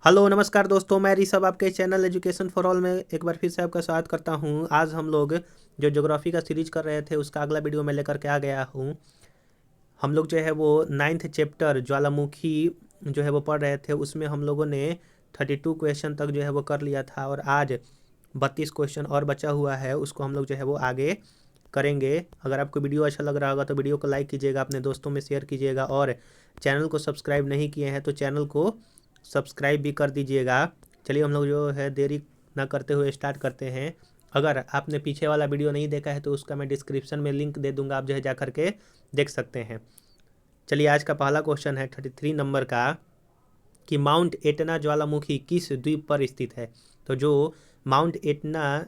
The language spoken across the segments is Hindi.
हेलो नमस्कार दोस्तों, मैं ऋषभ आपके चैनल एजुकेशन फॉर ऑल में एक बार फिर से आपका स्वागत करता हूं। आज हम लोग जो ज्योग्राफी का सीरीज कर रहे थे उसका अगला वीडियो मैं लेकर के आ गया हूं। हम लोग जो है वो 9th चैप्टर ज्वालामुखी जो है वो पढ़ रहे थे। उसमें हम लोगों ने 32 क्वेश्चन तक जो है वो कर लिया था और आज 32 क्वेश्चन और बचा हुआ है, उसको हम लोग जो है वो आगे करेंगे। अगर आपको वीडियो अच्छा लग रहा होगा तो वीडियो को लाइक कीजिएगा, अपने दोस्तों में शेयर कीजिएगा और चैनल को सब्सक्राइब नहीं किए हैं तो चैनल को सब्सक्राइब भी कर दीजिएगा। चलिए हम लोग जो है देरी ना करते हुए स्टार्ट करते हैं। अगर आपने पीछे वाला वीडियो नहीं देखा है तो उसका मैं डिस्क्रिप्शन में लिंक दे दूंगा, आप जो है जा करके देख सकते हैं। चलिए आज का पहला क्वेश्चन है 33 नंबर का कि माउंट एटना ज्वालामुखी किस द्वीप पर स्थित है। तो जो माउंट एटना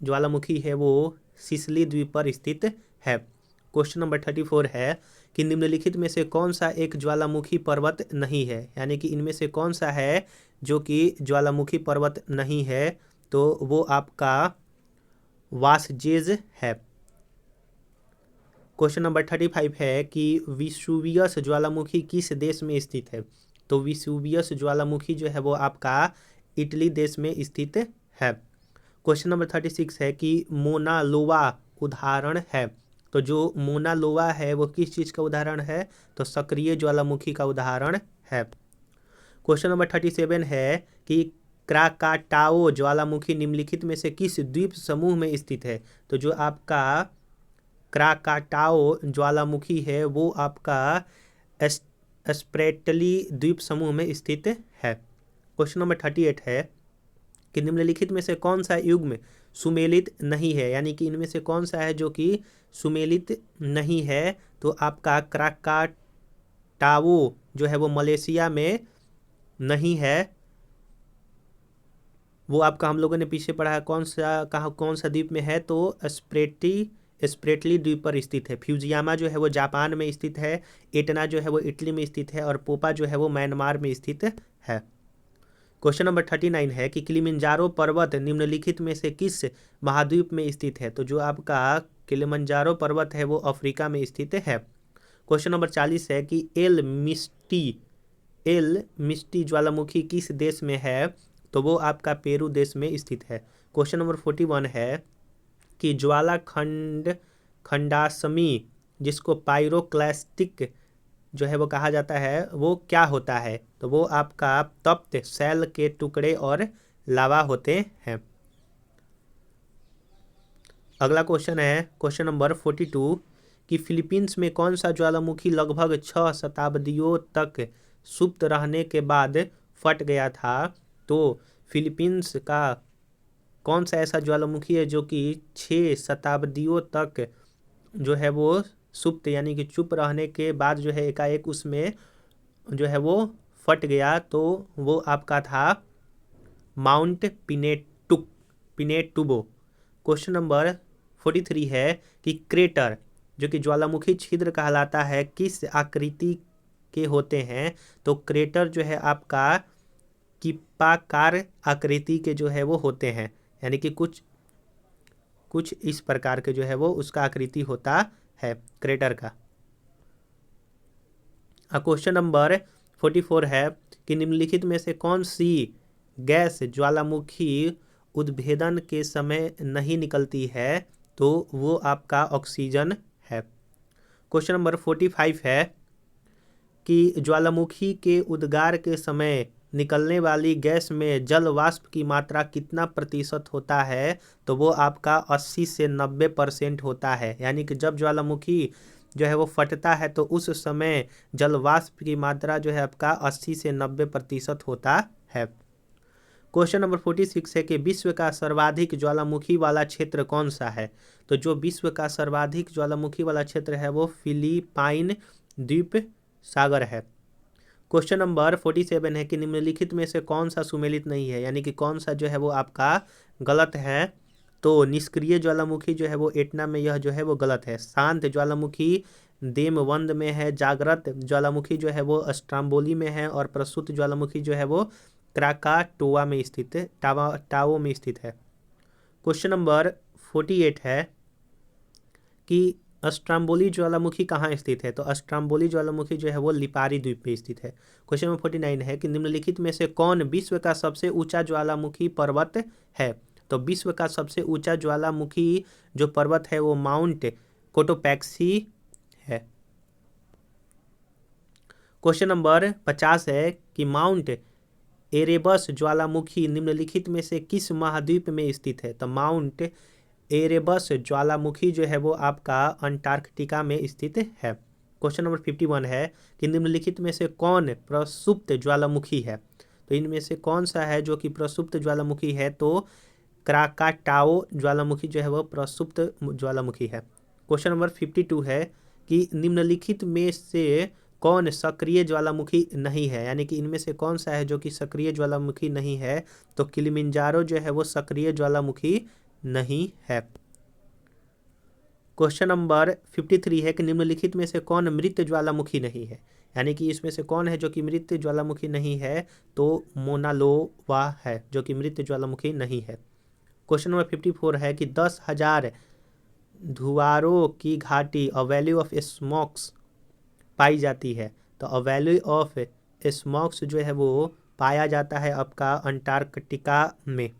ज्वालामुखी है वो सिसिली द्वीप पर स्थित है। क्वेश्चन नंबर 34 है कि निम्नलिखित में से कौन सा एक ज्वालामुखी पर्वत नहीं है, यानी कि इनमें से कौन सा है जो कि ज्वालामुखी पर्वत नहीं है। तो वो आपका वासजेज है। क्वेश्चन नंबर 35 है कि विसुवियस ज्वालामुखी किस देश में स्थित है। तो विसुवियस ज्वालामुखी जो है वो आपका इटली देश में स्थित है। क्वेश्चन नंबर 36 है कि मोना लोवा उदाहरण है। तो जो मोना लोवा है वो किस चीज़ का उदाहरण है, तो सक्रिय ज्वालामुखी का उदाहरण है। क्वेश्चन नंबर 37 है कि क्राकाटाओ ज्वालामुखी निम्नलिखित में से किस द्वीप समूह में स्थित है। तो जो आपका क्राकाटाओ ज्वालामुखी है वो आपका स्प्रेटली द्वीप समूह में स्थित है। क्वेश्चन नंबर 38 है कि निम्नलिखित में से कौन सा युग्म सुमेलित नहीं है, यानी कि इनमें से कौन सा है जो कि सुमेलित नहीं है। तो आपका क्राकाटाओ जो है वो मलेशिया में नहीं है। वो आपका हम लोगों ने पीछे पढ़ा है कौन सा द्वीप में है, तो स्प्रेटली द्वीप पर स्थित है। फ्यूजियामा जो है वो जापान में स्थित है, एटना जो है वो इटली में स्थित है और पोपा जो है वो म्यांमार में स्थित है। क्वेश्चन नंबर 39 है कि किलिमंजारो पर्वत निम्नलिखित में से किस महाद्वीप में स्थित है। तो जो आपका किलिमंजारो पर्वत है वो अफ्रीका में स्थित है। क्वेश्चन नंबर 40 है कि एल मिस्टी ज्वालामुखी किस देश में है। तो वो आपका पेरू देश में स्थित है। क्वेश्चन नंबर 41 है कि ज्वाला खंडासमी जिसको पायरोक्लास्टिक जो है वो कहा जाता है वो क्या होता है। तो वो आपका तप्त शैल के टुकड़े और लावा होते हैं। अगला क्वेश्चन है क्वेश्चन नंबर 42 कि फिलीपींस में कौन सा ज्वालामुखी लगभग 6 शताब्दियों तक सुप्त रहने के बाद फट गया था। तो फिलीपींस का कौन सा ऐसा ज्वालामुखी है जो कि 6 शताब्दियों तक जो है वो सुप्त यानी कि चुप रहने के बाद जो है एकाएक उसमें जो है वो फट गया। तो वो आपका था माउंट पिनेटुबो। क्वेश्चन नंबर 43 है कि क्रेटर जो कि ज्वालामुखी छिद्र कहलाता है किस आकृति के होते हैं। तो क्रेटर जो है आपका किप्पाकार आकृति के जो है वो होते हैं, यानी कि कुछ कुछ इस प्रकार के जो है वो उसका आकृति होता है क्रेटर का। क्वेश्चन नंबर 44 है कि निम्नलिखित में से कौन सी गैस ज्वालामुखी उद्भेदन के समय नहीं निकलती है। तो वो आपका ऑक्सीजन है। क्वेश्चन नंबर 45 है कि ज्वालामुखी के उद्गार के समय निकलने वाली गैस में जल वाष्प की मात्रा कितना प्रतिशत होता है। तो वो आपका 80 से 90% होता है, यानी कि जब ज्वालामुखी जो है वो फटता है तो उस समय जल वाष्प की मात्रा जो है आपका 80 से 90% होता है। क्वेश्चन नंबर 46 है कि विश्व का सर्वाधिक ज्वालामुखी वाला क्षेत्र कौन सा है। तो जो विश्व का सर्वाधिक ज्वालामुखी वाला क्षेत्र है वो फिलीपाइन द्वीप सागर है। क्वेश्चन नंबर 47 है कि निम्नलिखित में से कौन सा सुमेलित नहीं है, यानी कि कौन सा जो है वो आपका गलत है। तो निष्क्रिय ज्वालामुखी जो है वो एटना में यह जो है वो गलत है। शांत ज्वालामुखी देमवंद में है। जागृत ज्वालामुखी जो है वो स्ट्राम्बोली में है और प्रसूत ज्वालामुखी जो है वो क्राकाटोआ में स्थित है, टाओ में स्थित है। क्वेश्चन नंबर 48 है कि अस्ट्राम्बोली ज्वालामुखी कहाँ स्थित है? तो अस्ट्राम्बोली ज्वालामुखी जो है वो लिपारी द्वीप पे स्थित है। क्वेश्चन नंबर 49 है कि निम्नलिखित में से कौन विश्व का सबसे ऊंचा ज्वालामुखी पर्वत है? तो विश्व का सबसे ऊंचा ज्वालामुखी जो पर्वत है वो माउंट कोटोपैक्सी है। क्वेश्चन नंबर 50 है कि माउंट एरेबस ज्वालामुखी निम्नलिखित में से किस महाद्वीप में स्थित है? तो माउंट एरेबस ज्वालामुखी जो है वो आपका अंटार्कटिका में स्थित है। क्वेश्चन नंबर 51 है कि निम्नलिखित में से कौन प्रसुप्त ज्वालामुखी है? तो इनमें से कौन सा है जो कि प्रसुप्त ज्वालामुखी है? तो क्राकाटाओ ज्वालामुखी जो है वो प्रसुप्त ज्वालामुखी है। क्वेश्चन नंबर 52 है कि निम्नलिखित में से कौन सक्रिय ज्वालामुखी नहीं है? यानी कि इनमें से कौन सा है जो कि सक्रिय ज्वालामुखी नहीं है? तो किलिमंजारो जो है वो सक्रिय ज्वालामुखी नहीं है। क्वेश्चन नंबर 53 है कि निम्नलिखित में से कौन मृत ज्वालामुखी नहीं है? यानी कि इसमें से कौन है जो कि मृत ज्वालामुखी नहीं है? तो मोनालोवा है जो कि मृत ज्वालामुखी नहीं है। क्वेश्चन नंबर 54 है कि 10,000 धुआरों की घाटी अ वैली ऑफ स्मोक्स पाई जाती है। तो अ वैली ऑफ स्मोक्स जो है वो पाया जाता है आपका अंटार्कटिका में।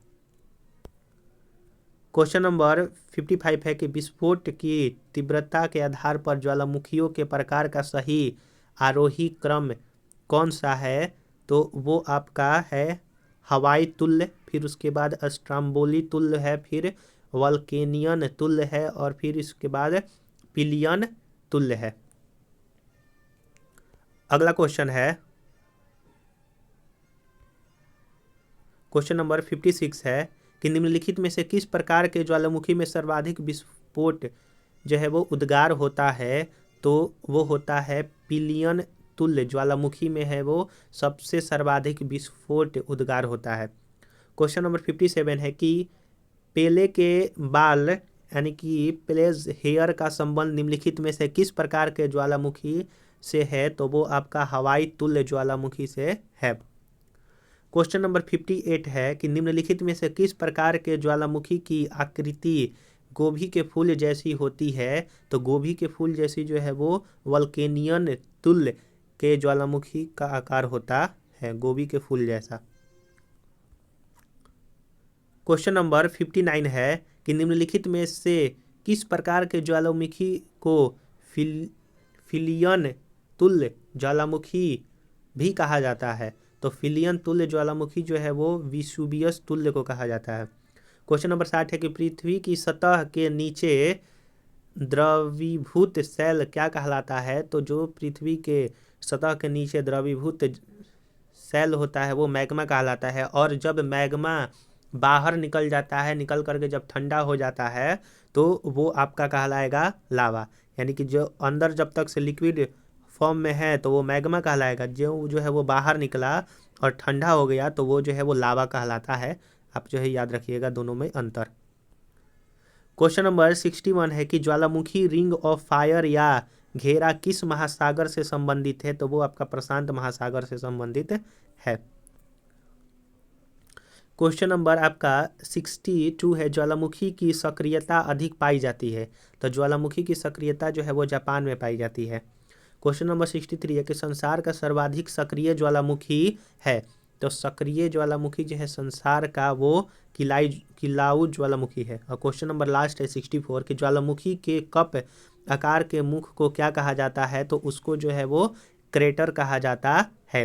क्वेश्चन नंबर 55 है कि विस्फोट की तीव्रता के आधार पर ज्वालामुखियों के प्रकार का सही आरोही क्रम कौन सा है? तो वो आपका है हवाई तुल्य, फिर उसके बाद अस्ट्राम्बोली तुल्य है, फिर वल्केनियन तुल्य है और फिर इसके बाद पिलियन तुल्य है। अगला क्वेश्चन है क्वेश्चन नंबर 56 है कि निम्नलिखित में से किस प्रकार के ज्वालामुखी में सर्वाधिक विस्फोट जो है वो उद्गार होता है? तो वो होता है पिलियन तुल्य ज्वालामुखी में है वो सबसे सर्वाधिक विस्फोट उद्गार होता है। क्वेश्चन नंबर 57 है कि पेले के बाल यानी कि प्लेज हेयर का संबंध निम्नलिखित में से किस प्रकार के ज्वालामुखी से है? तो वो आपका हवाई तुल्य ज्वालामुखी से है। क्वेश्चन नंबर 58 है कि निम्नलिखित में से किस प्रकार के ज्वालामुखी की आकृति गोभी के फूल जैसी होती है? तो गोभी के फूल जैसी जो है वो वल्केनियन तुल्य के ज्वालामुखी का आकार होता है, गोभी के फूल जैसा। क्वेश्चन नंबर 59 है कि निम्नलिखित में से किस प्रकार के ज्वालामुखी को फिलियन तुल्य ज्वालामुखी भी कहा जाता है? तो फिलियन तुल्य ज्वालामुखी जो है वो विसुबियस तुल्य को कहा जाता है। क्वेश्चन नंबर 60 है कि पृथ्वी की सतह के नीचे द्रवीभूत सेल क्या कहलाता है? तो जो पृथ्वी के सतह के नीचे द्रवीभूत सेल होता है वो मैग्मा कहलाता है। और जब मैग्मा बाहर निकल जाता है, निकल करके जब ठंडा हो जाता है तो वो आपका कहलाएगा लावा। यानी कि जो अंदर जब तक से लिक्विड फॉर्म में है तो वो मैग्मा कहलाएगा, जो है वो बाहर निकला और ठंडा हो गया तो वो जो है वो लावा कहलाता है। आप जो है याद रखिएगा दोनों में अंतर। क्वेश्चन नंबर 61 है कि ज्वालामुखी रिंग ऑफ फायर या घेरा किस महासागर से संबंधित है? तो वो आपका प्रशांत महासागर से संबंधित है। क्वेश्चन नंबर आपका 62 है ज्वालामुखी की सक्रियता अधिक पाई जाती है? तो ज्वालामुखी की सक्रियता जो है वो जापान में पाई जाती है। क्वेश्चन नंबर 63 है कि संसार का सर्वाधिक सक्रिय ज्वालामुखी है? तो सक्रिय ज्वालामुखी जो है संसार का वो किलाउ ज्वालामुखी है। और क्वेश्चन नंबर लास्ट है 64 कि ज्वालामुखी के कप आकार के मुख को क्या कहा जाता है? तो उसको जो है वो क्रेटर कहा जाता है।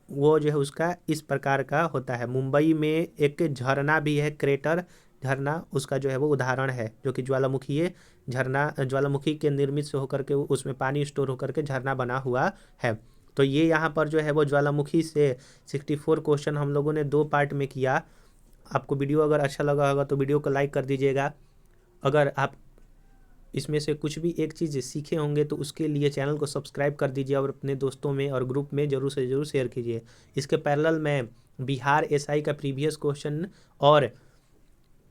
वो जो है उसका इस प्रकार का होता है। मुंबई में एक झरना भी है, क्रेटर झरना, उसका जो है वो उदाहरण है, जो कि ज्वालामुखी झरना ज्वालामुखी के निर्मित से होकर के उसमें पानी स्टोर होकर के झरना बना हुआ है। तो ये यहाँ पर जो है वो ज्वालामुखी से 64 क्वेश्चन हम लोगों ने 2 पार्ट में किया। आपको वीडियो अगर अच्छा लगा होगा तो वीडियो को लाइक कर दीजिएगा। अगर आप इसमें से कुछ भी एक चीज़ सीखे होंगे तो उसके लिए चैनल को सब्सक्राइब कर दीजिए और अपने दोस्तों में और ग्रुप में ज़रूर से ज़रूर शेयर कीजिए। इसके पैरेलल में बिहार एसआई का प्रीवियस क्वेश्चन और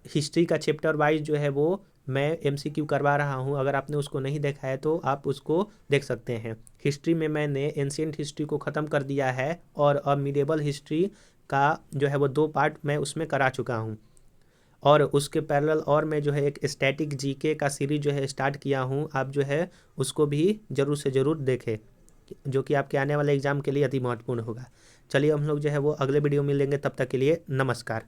हिस्ट्री का चैप्टर वाइज जो है वो मैं एमसीक्यू करवा रहा हूँ। अगर आपने उसको नहीं देखा है तो आप उसको देख सकते हैं। हिस्ट्री में मैंने एंशिएंट हिस्ट्री को ख़त्म कर दिया है और अब मिडेवल हिस्ट्री का जो है वो 2 पार्ट मैं उसमें करा चुका हूँ। और उसके पैरेलल और मैं जो है एक स्टैटिक जीके का सीरीज जो है स्टार्ट किया हूँ, आप जो है उसको भी ज़रूर से ज़रूर देखें, जो कि आपके आने वाले एग्ज़ाम के लिए अति महत्वपूर्ण होगा। चलिए हम लोग जो है वो अगले वीडियो में मिलेंगे, तब तक के लिए नमस्कार।